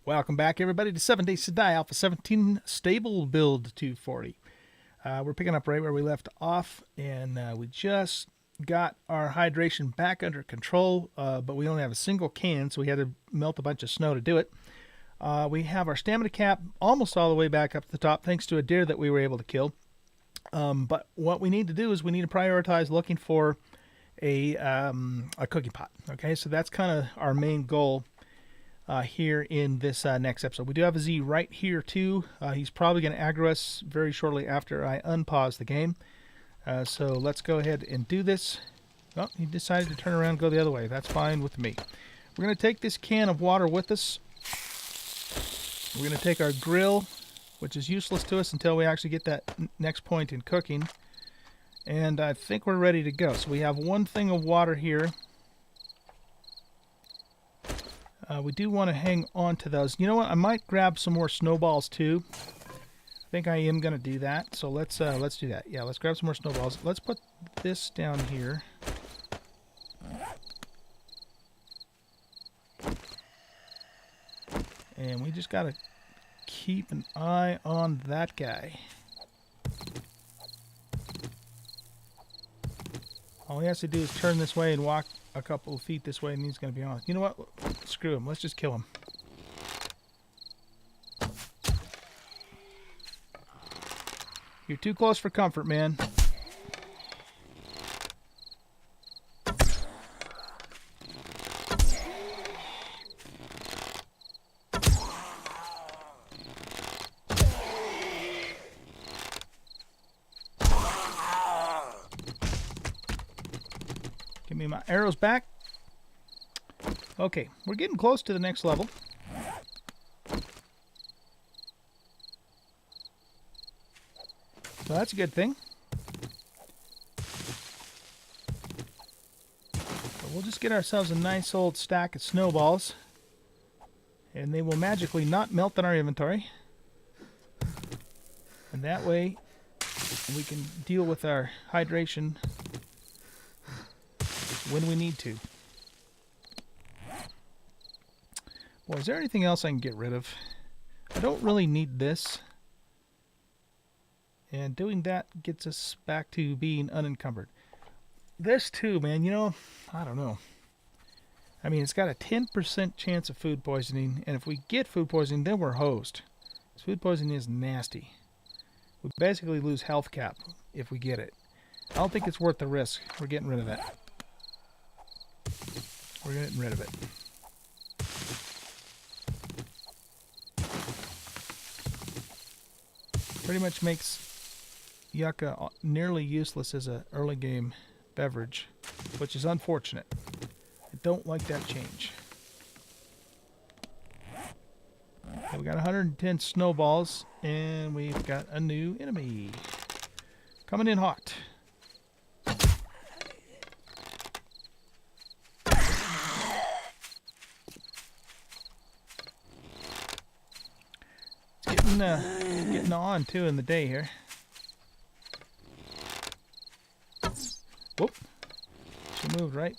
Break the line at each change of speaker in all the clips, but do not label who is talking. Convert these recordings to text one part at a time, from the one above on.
Welcome back, everybody, to 7 Days to Die, Alpha 17 Stable Build 240. We're picking up right where we left off, and we just got our hydration back under control, but we only have a single can, so we had to melt a bunch of snow to do it. We have our stamina cap almost all the way back up to the top, thanks to a deer that we were able to kill. But what we need to do is we need to prioritize looking for a cooking pot. Okay, so that's kind of our main goal here in this next episode. We do have a Z right here too. He's probably going to aggro us very shortly after I unpause the game. So let's go ahead and do this. Oh, he decided to turn around and go the other way. That's fine with me. We're going to take this can of water with us. We're going to take our grill, which is useless to us until we actually get that next point in cooking. And I think we're ready to go. So we have one thing of water here. We do want to hang on to those. You know what? I might grab some more snowballs too. I think I am going to do that. So let's do that. Yeah, let's grab some more snowballs. Let's put this down here. And we just got to keep an eye on that guy. All he has to do is turn this way and walk a couple of feet this way, and he's going to be on. You know what? Screw him. Let's just kill him. You're too close for comfort, man. Give me my arrows back. Okay, we're getting close to the next level. So that's a good thing. So we'll just get ourselves a nice old stack of snowballs, and they will magically not melt in our inventory. And that way we can deal with our hydration when we need to. Boy, is there anything else I can get rid of? I don't really need this. And doing that gets us back to being unencumbered. This too, man, you know, I don't know. I mean, it's got a 10% chance of food poisoning, and if we get food poisoning, then we're hosed. Food poisoning is nasty. We basically lose health cap if we get it. I don't think it's worth the risk. We're getting rid of that. We're getting rid of it. Pretty much makes yucca nearly useless as an early game beverage, which is unfortunate. I don't like that change. Okay, we got 110 snowballs, and we've got a new enemy. Coming in hot. Getting on too in the day here. Whoop! She moved right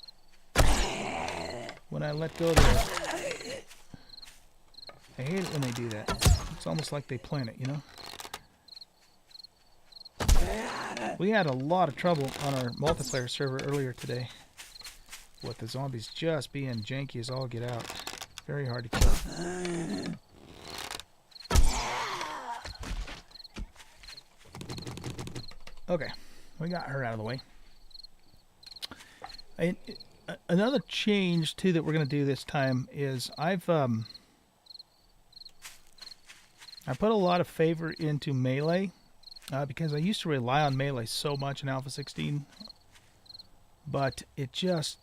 when I let go there. I hate it when they do that. It's almost like they plan it, you know. We had a lot of trouble on our multiplayer server earlier today with the zombies just being janky as all get out. Very hard to kill. Okay, we got her out of the way. And another change too that we're going to do this time is I put a lot of favor into melee because I used to rely on melee so much in Alpha 16, but it just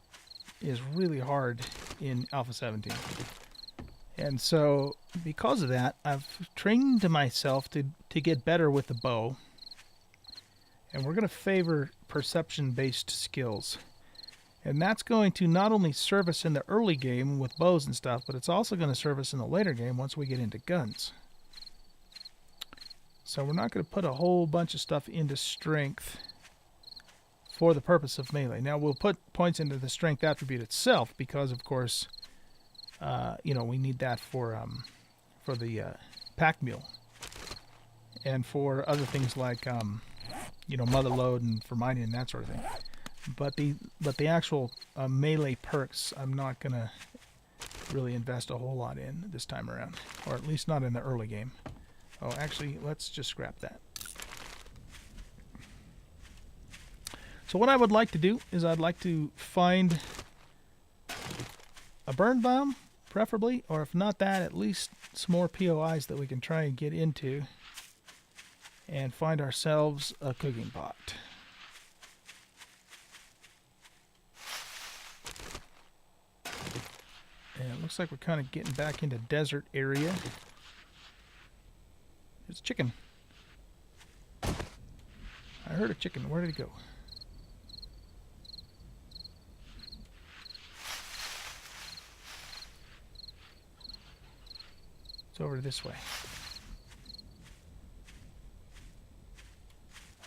is really hard in Alpha 17. And so because of that, I've trained myself to get better with the bow. And we're going to favor perception-based skills. And that's going to not only serve us in the early game with bows and stuff, but it's also going to serve us in the later game once we get into guns. So we're not going to put a whole bunch of stuff into strength for the purpose of melee. Now we'll put points into the strength attribute itself because, of course, you know, we need that for for the pack mule, and for other things like you know, mother load and for mining and that sort of thing. But the actual melee perks, I'm not gonna really invest a whole lot in this time around, or at least not in the early game. Oh, actually, let's just scrap that. So what I would like to do is I'd like to find a burn biome, preferably, or if not that, at least some more POIs that we can try and get into and find ourselves a cooking pot. And it looks like we're kind of getting back into desert area. There's a chicken. I heard a chicken. Where did it go? It's over this way.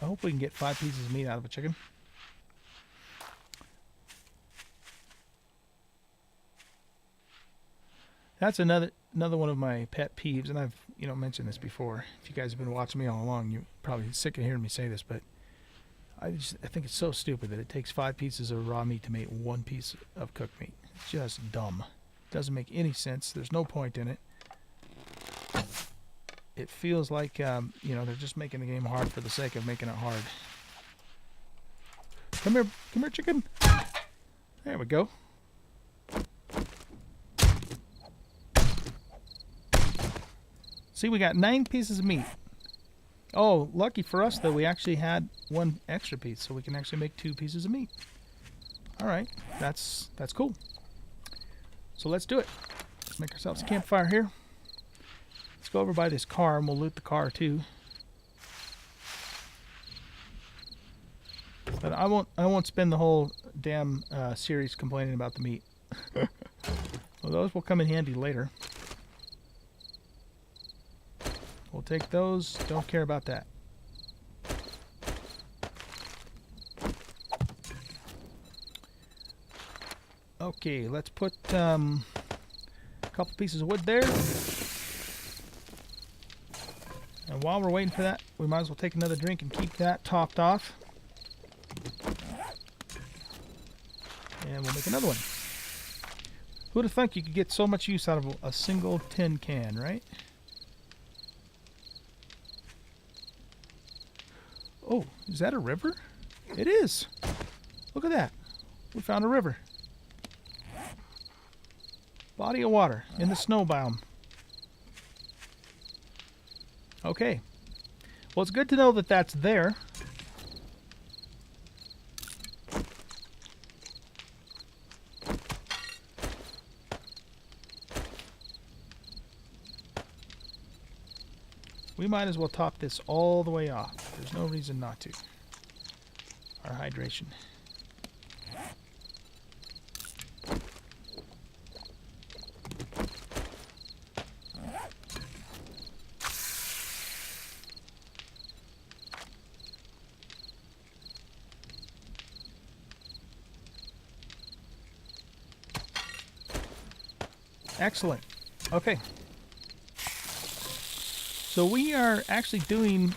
I hope we can get 5 pieces of meat out of a chicken. That's another one of my pet peeves, and I've mentioned this before. If you guys have been watching me all along, you're probably sick of hearing me say this, but I think it's so stupid that it takes 5 pieces of raw meat to make 1 piece of cooked meat. It's just dumb. It doesn't make any sense. There's no point in it. It feels like they're just making the game hard for the sake of making it hard. Come here, chicken. There we go. See, we got 9 pieces of meat. Oh, lucky for us, though, we actually had 1 extra piece, so we can actually make 2 pieces of meat. All right, that's cool. So let's do it. Let's make ourselves a campfire here. Let's go over by this car, and we'll loot the car, too. But I won't spend the whole damn series complaining about the meat. Well, those will come in handy later. We'll take those. Don't care about that. Okay, let's put a couple pieces of wood there. And while we're waiting for that, we might as well take another drink and keep that topped off. And we'll make another one. Who'd have thunk you could get so much use out of a single tin can, right? Oh, is that a river? It is. Look at that. We found a river. Body of water in the snow biome. Okay. Well, it's good to know that that's there. We might as well top this all the way off. There's no reason not to. Our hydration. Excellent. Okay. So we are actually doing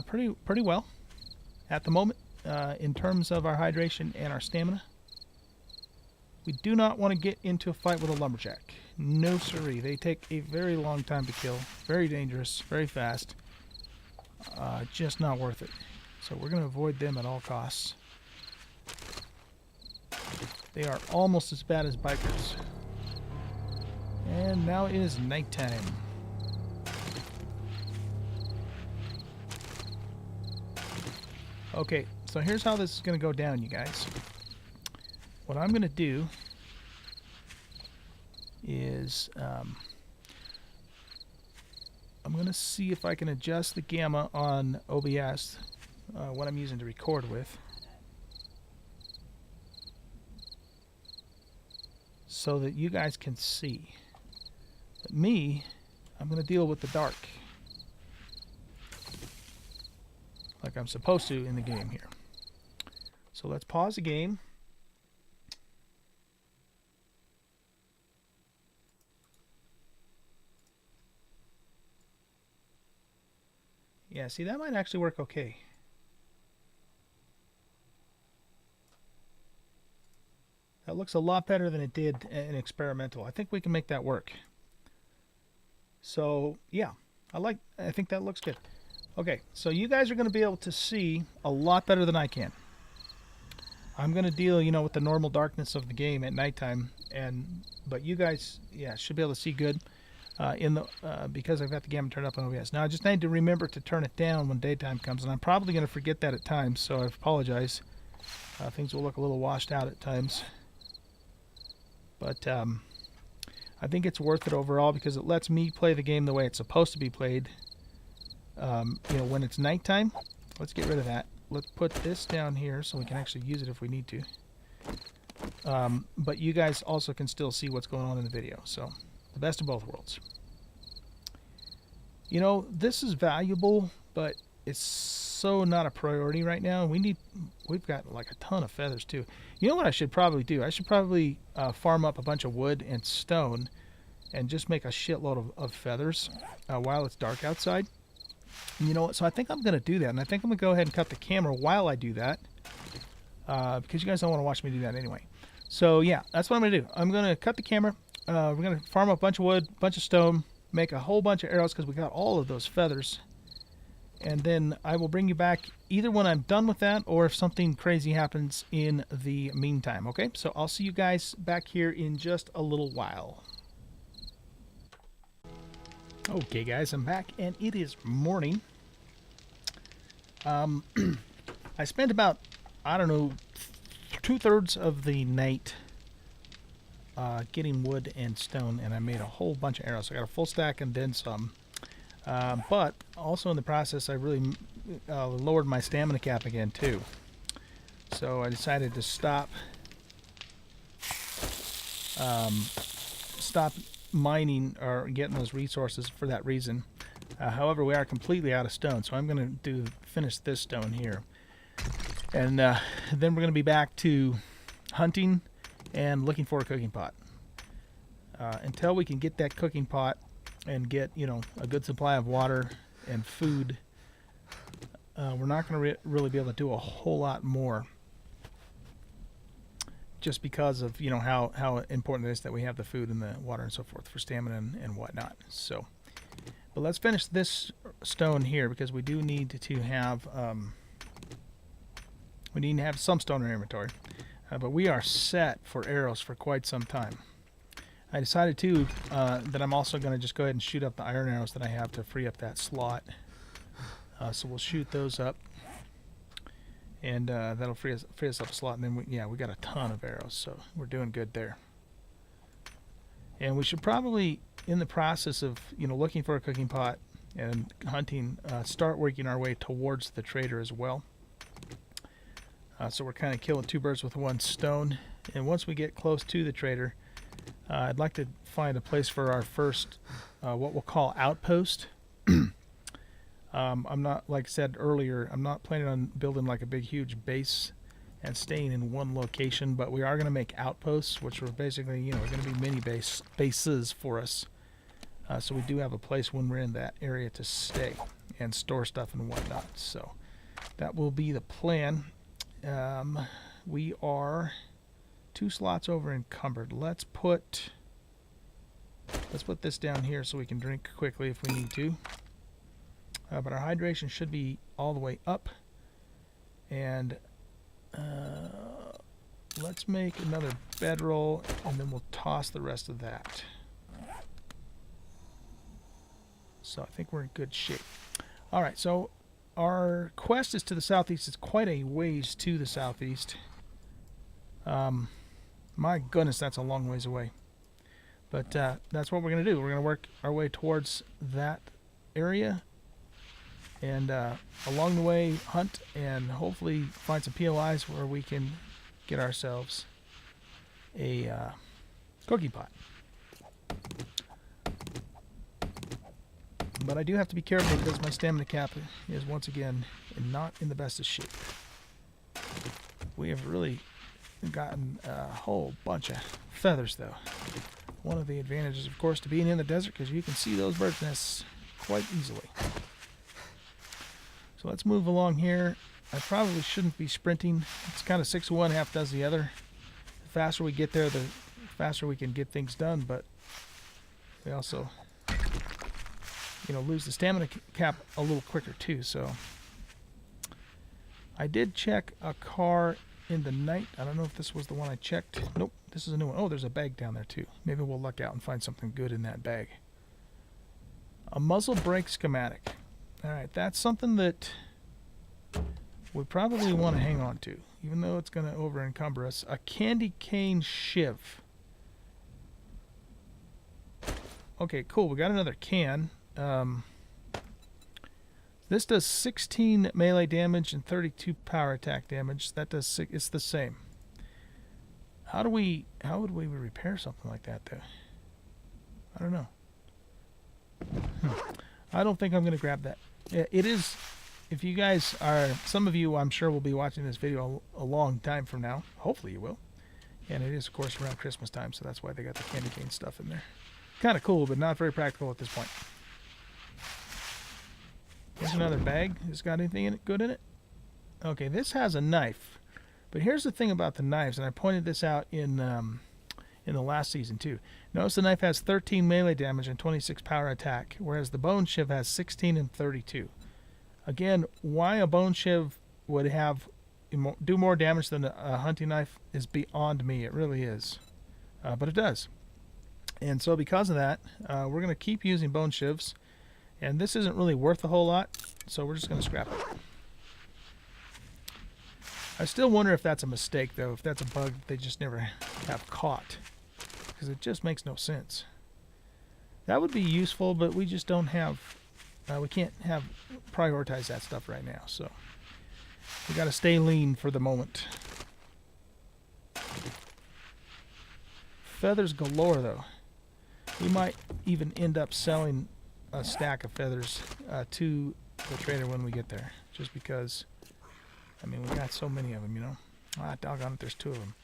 pretty well at the moment in terms of our hydration and our stamina. We do not want to get into a fight with a lumberjack. No siree. They take a very long time to kill. Very dangerous. Very fast. Just not worth it. So we're going to avoid them at all costs. They are almost as bad as bikers. And now it is nighttime. Okay, so here's how this is going to go down, you guys. What I'm going to do is I'm going to see if I can adjust the gamma on OBS, what I'm using to record with, so that you guys can see. But me, I'm going to deal with the dark. Like I'm supposed to in the game here. So let's pause the game. Yeah, see, that might actually work okay. That looks a lot better than it did in experimental. I think we can make that work. So, yeah, I think that looks good. Okay, so you guys are going to be able to see a lot better than I can. I'm going to deal, with the normal darkness of the game at nighttime, but you guys, yeah, should be able to see good because I've got the gamma turned up on OBS. Now, I just need to remember to turn it down when daytime comes, and I'm probably going to forget that at times, so I apologize. Things will look a little washed out at times. But I think it's worth it overall because it lets me play the game the way it's supposed to be played. When it's nighttime. Let's get rid of that. Let's put this down here so we can actually use it if we need to. But you guys also can still see what's going on in the video. So, the best of both worlds. This is valuable, but it's so not a priority right now. We've got like a ton of feathers too. You know what I should probably do? I should probably farm up a bunch of wood and stone and just make a shitload of feathers while it's dark outside. And you know what? So I think I'm going to do that, and I think I'm going to go ahead and cut the camera while I do that because you guys don't want to watch me do that anyway. So yeah, that's what I'm going to do. I'm going to cut the camera. We're going to farm up a bunch of wood, a bunch of stone, make a whole bunch of arrows because we got all of those feathers. And then I will bring you back either when I'm done with that or if something crazy happens in the meantime. Okay, so I'll see you guys back here in just a little while. Okay, guys, I'm back and it is morning. I spent about, I don't know, 2/3 of the night getting wood and stone, and I made a whole bunch of arrows. I got a full stack and then some. But also in the process, I really lowered my stamina cap again too. So I decided to stop mining or getting those resources for that reason. However, we are completely out of stone, so I'm going to finish this stone here, and then we're going to be back to hunting and looking for a cooking pot. Until we can get that cooking pot and get a good supply of water and food, we're not going to really be able to do a whole lot more, just because of how important it is that we have the food and the water and so forth for stamina and whatnot. So, but let's finish this stone here because we do need to have some stone in our inventory. But we are set for arrows for quite some time. I decided too that I'm also going to just go ahead and shoot up the iron arrows that I have to free up that slot. So we'll shoot those up, and that'll free us up a slot. And then we got a ton of arrows, so we're doing good there. And we should probably, in the process of looking for a cooking pot and hunting, start working our way towards the trader as well. So we're kind of killing two birds with one stone. And once we get close to the trader, I'd like to find a place for our first, what we'll call outpost. I'm not, like I said earlier, I'm not planning on building like a big, huge base and staying in one location, but we are going to make outposts, which are basically, going to be mini bases for us. So we do have a place when we're in that area to stay and store stuff and whatnot. So that will be the plan. We are 2 slots over encumbered. Let's put this down here so we can drink quickly if we need to. But our hydration should be all the way up. And let's make another bedroll, and then we'll toss the rest of that. So I think we're in good shape. All right, so our quest is to the southeast. It's quite a ways to the southeast. My goodness, that's a long ways away. But that's what we're going to do. We're going to work our way towards that area. And along the way, hunt and hopefully find some POIs where we can get ourselves a cooking pot. But I do have to be careful because my stamina cap is once again not in the best of shape. We have really gotten a whole bunch of feathers, though. One of the advantages, of course, to being in the desert, because you can see those birds' nests quite easily. So let's move along here. I probably shouldn't be sprinting. It's kind of 6 of one, half does the other. The faster we get there, the faster we can get things done, but we also, lose the stamina cap a little quicker too. So I did check a car in the night. I don't know if this was the one I checked. Nope, this is a new one. Oh, there's a bag down there too. Maybe we'll luck out and find something good in that bag. A muzzle brake schematic. Alright, that's something that we probably want to hang on to, even though it's going to over encumber us. A candy cane shiv. Okay, cool. We got another can. This does 16 melee damage and 32 power attack damage. That does it's the same. How would we repair something like that though? I don't know. I don't think I'm going to grab that. It is, if you guys are, some of you I'm sure will be watching this video a long time from now. Hopefully you will. And it is of course around Christmas time, so that's why they got the candy cane stuff in there. Kind of cool, but not very practical at this point. Here's another bag. Has got anything good in it? Okay, this has a knife. But here's the thing about the knives, and I pointed this out in the last season too. Notice the knife has 13 melee damage and 26 power attack, whereas the bone shiv has 16 and 32. Again, why a bone shiv would do more damage than a hunting knife is beyond me. It really is. But it does. And so because of that, we're going to keep using bone shivs. And this isn't really worth a whole lot, so we're just going to scrap it. I still wonder if that's a mistake, though, if that's a bug that they just never have caught. Because it just makes no sense. That would be useful, but we just don't have, we can't prioritize that stuff right now, so we got to stay lean for the moment. Feathers galore, though. We might even end up selling a stack of feathers to the trader when we get there, just because, I mean, we got so many of them, Ah, doggone it, there's 2 of them.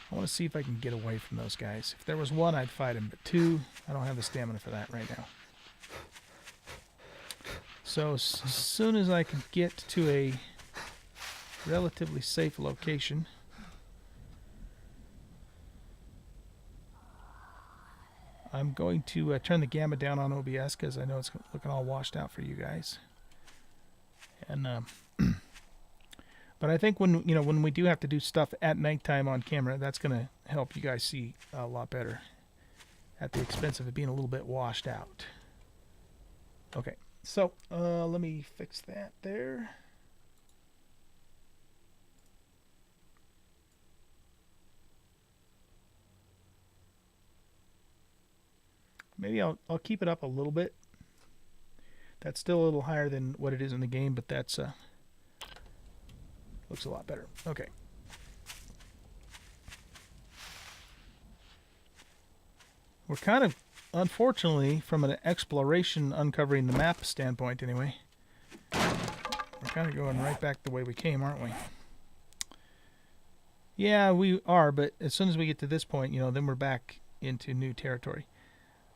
I want to see if I can get away from those guys. If there was 1, I'd fight him, but 2, I don't have the stamina for that right now. So as soon as I can get to a relatively safe location, I'm going to turn the gamma down on OBS because I know it's looking all washed out for you guys. And but I think when we do have to do stuff at nighttime on camera, that's going to help you guys see a lot better, at the expense of it being a little bit washed out. Okay, so let me fix that there. Maybe I'll keep it up a little bit. That's still a little higher than what it is in the game, but that's looks a lot better. Okay. We're kind of, unfortunately, from an exploration, uncovering the map standpoint anyway, we're kind of going right back the way we came, aren't we? Yeah, we are, but as soon as we get to this point, then we're back into new territory.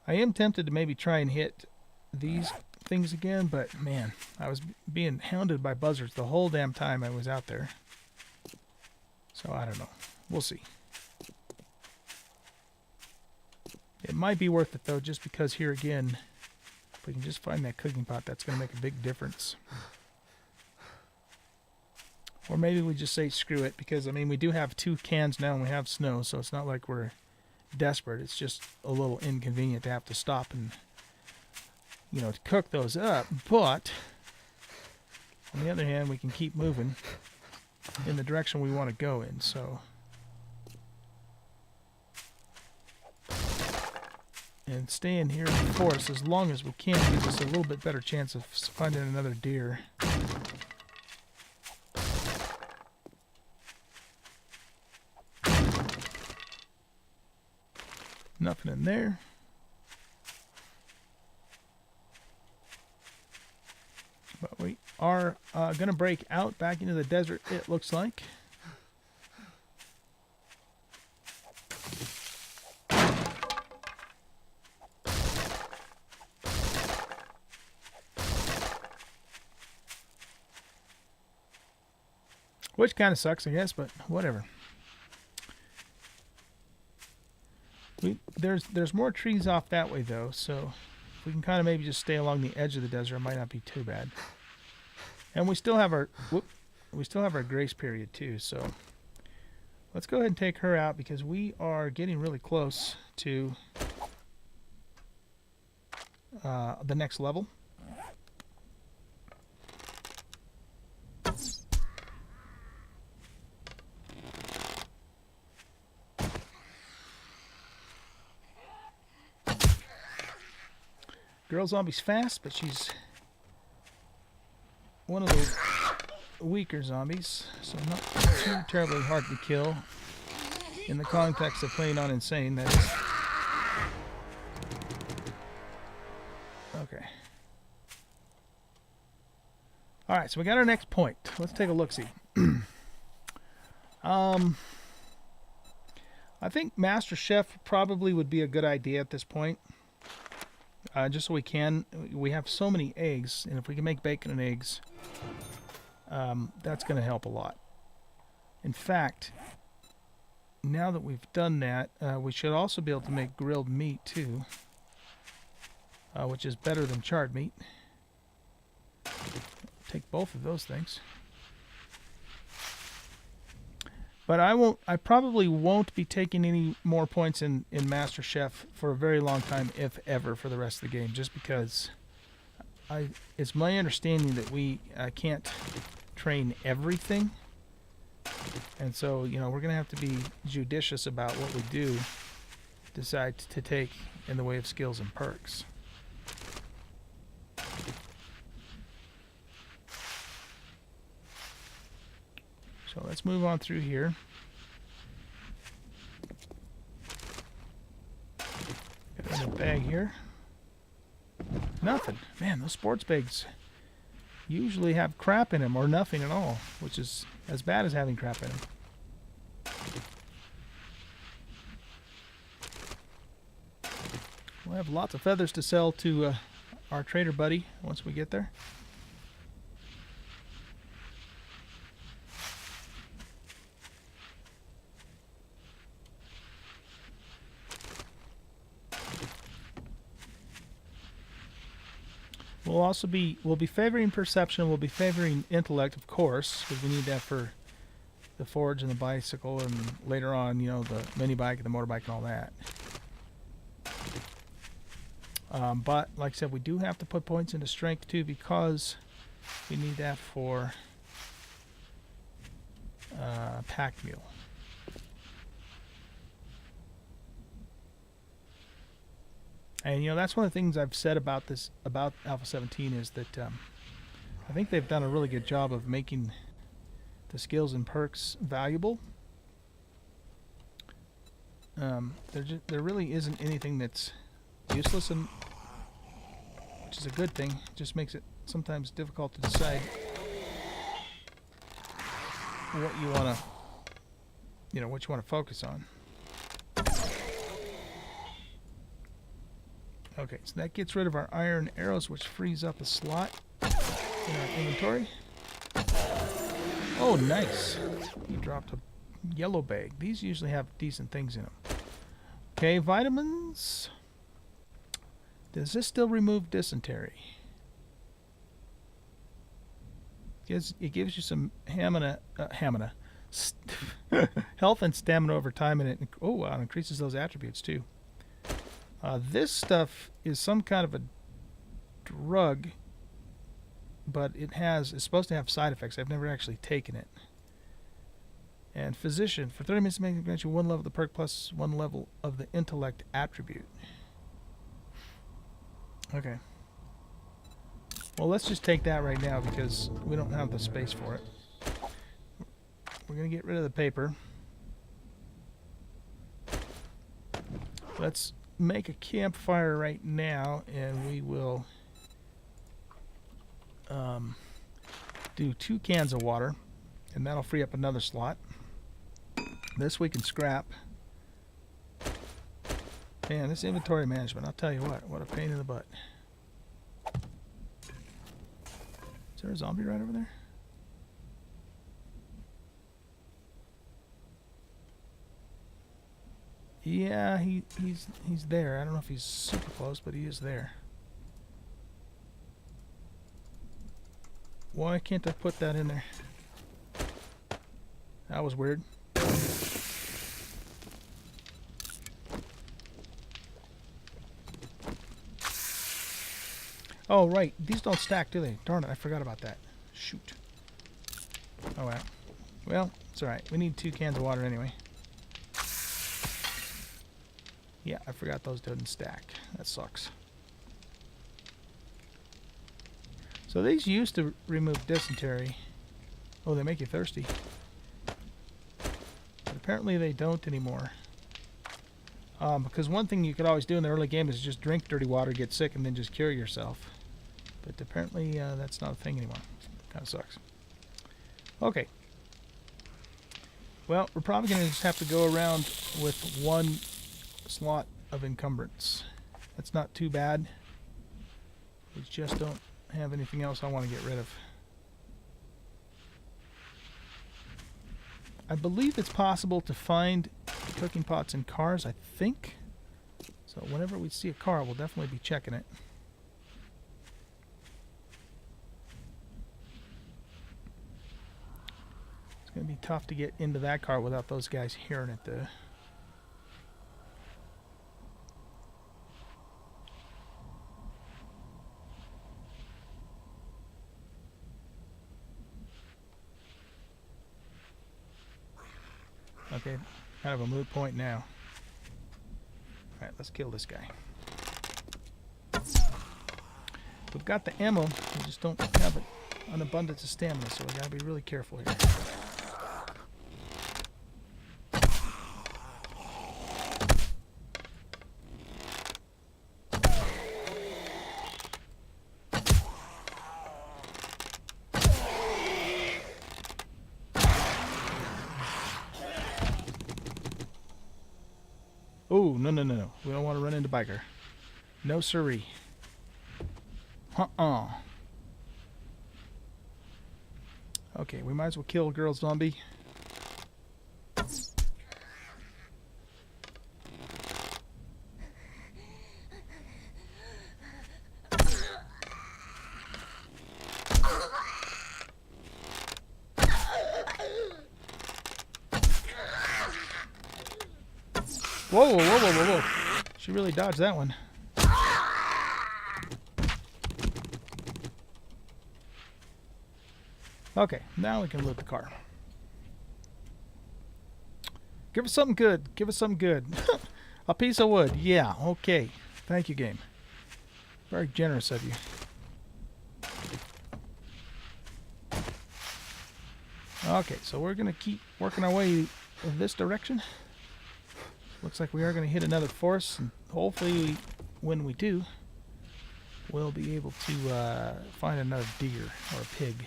I am tempted to maybe try and hit these things again, but man, I was being hounded by buzzards the whole damn time I was out there. So I don't know. We'll see. It might be worth it though, just because here again, if we can just find that cooking pot, that's going to make a big difference. Or maybe we just say screw it, because I mean we do have 2 cans now and we have snow, so it's not like we're desperate. It's just a little inconvenient to have to stop and to cook those up, but on the other hand we can keep moving in the direction we want to go in. So and staying here in the forest as long as we can gives us a little bit better chance of finding another deer. Nothing in there. But we are going to break out back into the desert, it looks like. Which kind of sucks, I guess, but whatever. There's more trees off that way though, so if we can kind of maybe just stay along the edge of the desert, it might not be too bad. And we still have our grace period too, so let's go ahead and take her out because we are getting really close to the next level. Girl zombie's fast, but she's one of the weaker zombies, so not too terribly hard to kill in the context of playing on Insane, that is. Okay. Alright, so we got our next point. Let's take a look-see. I think Master Chef probably would be a good idea at this point. Just so we have so many eggs, and if we can make bacon and eggs, that's going to help a lot. In fact, now that we've done that, we should also be able to make grilled meat too, which is better than charred meat. Take both of those things. But I probably won't be taking any more points in Master Chef for a very long time, if ever, for the rest of the game, just because it's my understanding that we can't train everything. And so, you know, we're going to have to be judicious about what we do decide to take in the way of skills and perks. So let's move on through here. Got another bag here. Nothing. Man, those sports bags usually have crap in them or nothing at all, which is as bad as having crap in them. We'll have lots of feathers to sell to our trader buddy once we get there. We'll be favoring perception, we'll be favoring intellect, of course, because we need that for the forge and the bicycle, and later on, you know, the mini bike and the motorbike and all that. But, like I said, we do have to put points into strength, too, because we need that for pack mule. And, you know, that's one of the things I've said about Alpha 17 is that I think they've done a really good job of making the skills and perks valuable. There really isn't anything that's useless, which is a good thing. It just makes it sometimes difficult to decide what you want to, you know, what you want to focus on. Okay, so that gets rid of our iron arrows, which frees up a slot in our inventory. Oh, nice. He dropped a yellow bag. These usually have decent things in them. Okay, vitamins. Does this still remove dysentery? It gives you some health and stamina over time, and it increases those attributes too. This stuff is some kind of a drug, but it's supposed to have side effects. I've never actually taken it. And physician, for 30 minutes, makes grant you 1 level of the perk plus 1 level of the intellect attribute. Okay. Well, let's just take that right now because we don't have the space for it. We're going to get rid of the paper. Let's make a campfire right now, and we will do 2 cans of water, and that'll free up another slot. This we can scrap. Man, this inventory management, I'll tell you what a pain in the butt. Is there a zombie right over there? Yeah, he's there. I don't know if he's super close, but he is there. Why can't I put that in there? That was weird. Oh, right. These don't stack, do they? Darn it, I forgot about that. Shoot. Oh, well. Well, it's alright. We need 2 cans of water anyway. Yeah, I forgot those didn't stack. That sucks. So these used to remove dysentery. Oh, they make you thirsty. But apparently they don't anymore. Because one thing you could always do in the early game is just drink dirty water, get sick, and then just cure yourself. But apparently that's not a thing anymore. Kind of sucks. Okay. Well, we're probably going to just have to go around with 1 slot of encumbrance. That's not too bad. We just don't have anything else I want to get rid of. I believe it's possible to find cooking pots in cars, I think. So whenever we see a car, we'll definitely be checking it. It's going to be tough to get into that car without those guys hearing it, though. Okay, kind of a moot point now. Alright, let's kill this guy. We've got the ammo, we just don't have an abundance of stamina, so we gotta be really careful here. Oh, no, no, no, no. We don't want to run into biker. No siree. Okay, we might as well kill girl zombie. Whoa, whoa, whoa, whoa, whoa, whoa. She really dodged that one. Okay, now we can loot the car. Give us something good. Give us something good. A piece of wood. Yeah, okay. Thank you, game. Very generous of you. Okay, so we're going to keep working our way in this direction. Looks like we are going to hit another forest, and hopefully when we do, we'll be able to find another deer or a pig.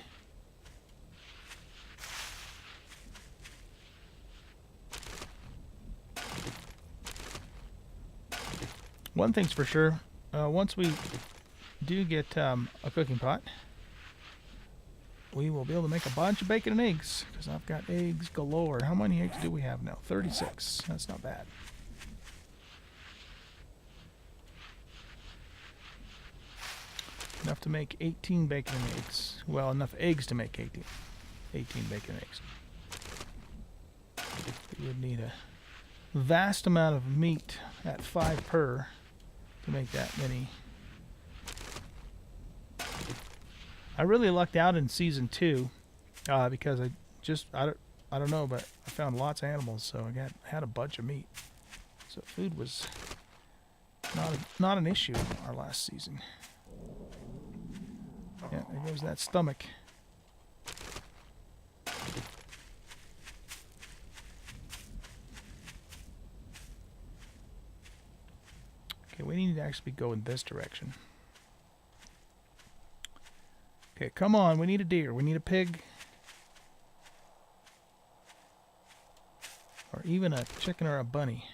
One thing's for sure, once we do get a cooking pot, we will be able to make a bunch of bacon and eggs, because I've got eggs galore. How many eggs do we have now? 36. That's not bad. Enough to make 18 bacon and eggs. Well, enough eggs to make 18 bacon and eggs. We would need a vast amount of meat at 5 per to make that many. I really lucked out in season 2 because I don't know, but I found lots of animals, so I had a bunch of meat. So food was not an issue in our last season. Yeah, there goes that stomach. Okay, we need to actually go in this direction. Okay, come on, we need a deer, we need a pig. Or even a chicken or a bunny.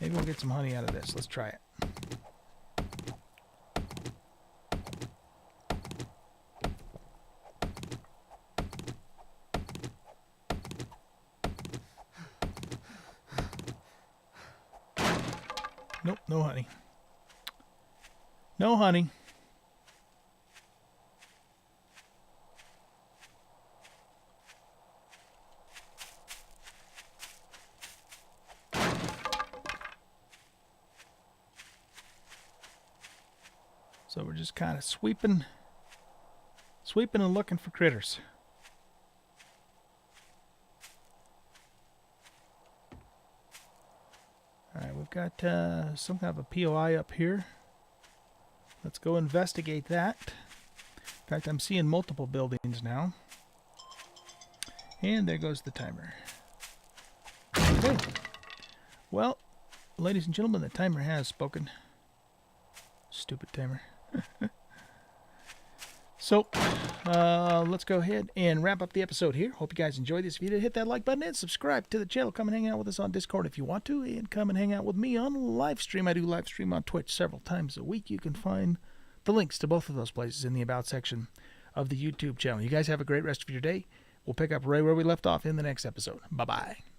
Maybe we'll get some honey out of this. Let's try it. Nope, no honey. No honey. So we're just kind of sweeping and looking for critters. Alright, we've got some kind of a POI up here. Let's go investigate that. In fact, I'm seeing multiple buildings now. And there goes the timer. Okay. Well, ladies and gentlemen, the timer has spoken. Stupid timer. So, let's go ahead and wrap up the episode here. Hope you guys enjoyed this video. Hit that like button and subscribe to the channel. Come and hang out with us on Discord if you want to. And come and hang out with me on live stream. I do live stream on Twitch several times a week. You can find the links to both of those places in the About section of the YouTube channel. You guys have a great rest of your day. We'll pick up right where we left off in the next episode. Bye-bye.